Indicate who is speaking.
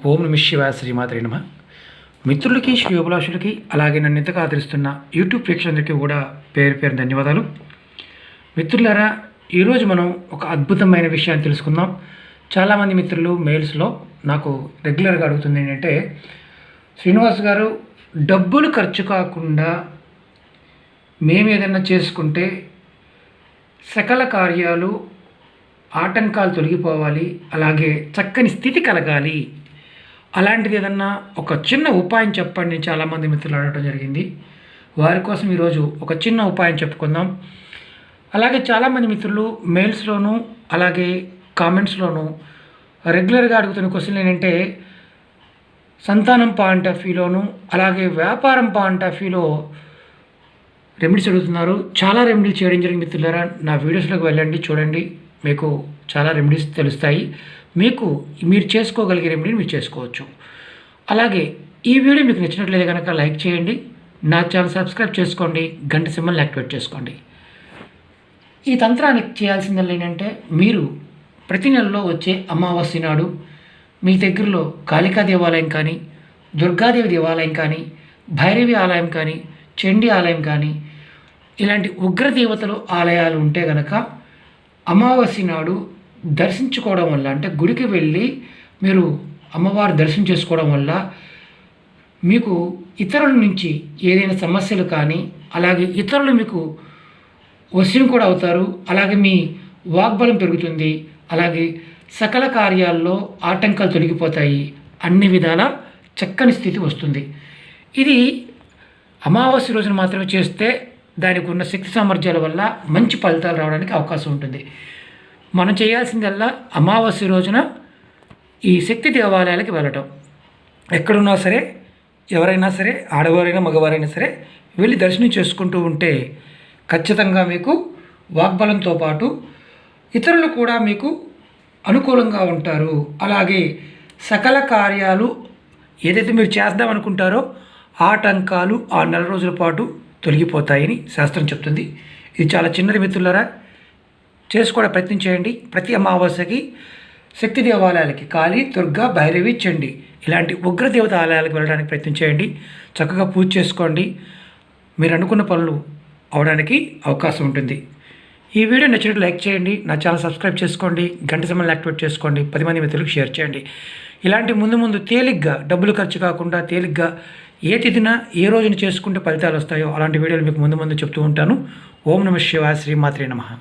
Speaker 1: ఓం నమ శివాయ శ్రీమాత్రే నమ. మిత్రులకి, శ్రేయోభిలాషులకి, అలాగే నన్ను ఇంతగా ఆదరిస్తున్న యూట్యూబ్ ప్రేక్షకులందరికీ కూడా పేరు పేరు ధన్యవాదాలు. మిత్రులారా, ఈరోజు మనం ఒక అద్భుతమైన విషయాన్ని తెలుసుకుందాం. చాలామంది మిత్రులు మెయిల్స్లో నాకు రెగ్యులర్గా అడుగుతుంది ఏంటంటే, శ్రీనివాస్ గారు, డబ్బులు ఖర్చు కాకుండా మేము ఏదైనా చేసుకుంటే సకల కార్యాలు ఆటంకాలు తొలగిపోవాలి, అలాగే చక్కని స్థితి కలగాలి, అలాంటిది ఏదన్నా ఒక చిన్న ఉపాయం చెప్పండి చాలామంది మిత్రులు అడగడం జరిగింది. వారి కోసం ఈరోజు ఒక చిన్న ఉపాయం చెప్పుకుందాం. అలాగే చాలామంది మిత్రులు మెయిల్స్లోనూ అలాగే కామెంట్స్లోనూ రెగ్యులర్గా అడుగుతున్న క్వశ్చన్ ఏంటంటే, సంతానం పాయింట్ ఆఫ్ వ్యూలోను అలాగే వ్యాపారం పాయింట్ ఆఫ్ వ్యూలో రెమెడీస్ అడుగుతున్నారు. చాలా రెమెడీలు చేయడం జరిగింది మిత్రులారా. నా వీడియోస్లోకి వెళ్ళండి, చూడండి, మీకు చాలా రెమెడీస్ తెలుస్తాయి. మీరు చేసుకోగలిగే రెమెడీని మీరు చేసుకోవచ్చు. అలాగే ఈ వీడియో మీకు నచ్చినట్లయితే కనుక లైక్ చేయండి, నా ఛానల్ సబ్స్క్రైబ్ చేసుకోండి, గంట సింబల్ని యాక్టివేట్ చేసుకోండి. ఈ తంత్రానికి చేయాల్సిందల్లా ఏంటంటే, మీరు ప్రతి నెలలో వచ్చే అమావాస్య నాడు మీ దగ్గరలో కాళికా దేవాలయం కానీ, దుర్గాదేవి దేవాలయం కానీ, భైరవి ఆలయం కానీ, చండీ ఆలయం కానీ, ఇలాంటి ఉగ్రదేవతలు ఆలయాలు ఉంటే కనుక అమావాస్య నాడు దర్శించుకోవడం వల్ల, అంటే గుడికి వెళ్ళి మీరు అమ్మవారి దర్శనం చేసుకోవడం వల్ల మీకు ఇతరుల నుంచి ఏదైనా సమస్యలు కానీ, అలాగే ఇతరులు మీకు వశం కూడా అవుతారు. అలాగే మీ వాగ్బలం పెరుగుతుంది. అలాగే సకల కార్యాల్లో ఆటంకాలు తొలగిపోతాయి. అన్ని విధాల చక్కని స్థితి వస్తుంది. ఇది అమావాస్య రోజున మాత్రమే చేస్తే దానికి ఉన్న శక్తి సామర్థ్యాల వల్ల మంచి ఫలితాలు రావడానికి అవకాశం ఉంటుంది. మనం చేయాల్సిందల్లా అమావాస్య రోజున ఈ శక్తి దేవాలయాలకి వెళ్ళటం. ఎక్కడున్నా సరే, ఎవరైనా సరే, ఆడవారైనా మగవారైనా సరే వెళ్ళి దర్శనం చేసుకుంటూ ఉంటే ఖచ్చితంగా మీకు వాగ్బలంతో పాటు ఇతరులు కూడా మీకు అనుకూలంగా ఉంటారు. అలాగే సకల కార్యాలు ఏదైతే మీరు చేద్దాం అనుకుంటారో ఆటంకాలు ఆ నెల రోజుల పాటు తొలగిపోతాయని శాస్త్రం చెప్తుంది. ఇది చాలా చిన్నది మిత్రులారా, చేసుకోవడం ప్రయత్నం చేయండి. ప్రతి అమావాస్యకి శక్తి దేవాలయాలకి, కాళీ, దుర్గా, భైరవి, చండి ఇలాంటి ఉగ్రదేవత ఆలయాలకు వెళ్ళడానికి ప్రయత్నం చేయండి. చక్కగా పూజ చేసుకోండి. మీరు అనుకున్న పనులు అవడానికి అవకాశం ఉంటుంది. ఈ వీడియో నచ్చినట్టు లైక్ చేయండి, నా ఛానల్ సబ్స్క్రైబ్ చేసుకోండి, గంట సింబల్ యాక్టివేట్ చేసుకోండి, 10 మంది మిత్రులకు షేర్ చేయండి. ఇలాంటి ముందు తేలిగ్గా, డబ్బులు ఖర్చు కాకుండా తేలిగ్గా ఏ తిథిన ఏ రోజున చేసుకుంటే ఫలితాలు వస్తాయో అలాంటి వీడియోలు మీకు ముందు చెప్తూ ఉంటాను. ఓం నమ శివాయ శ్రీమాత్రే నమః.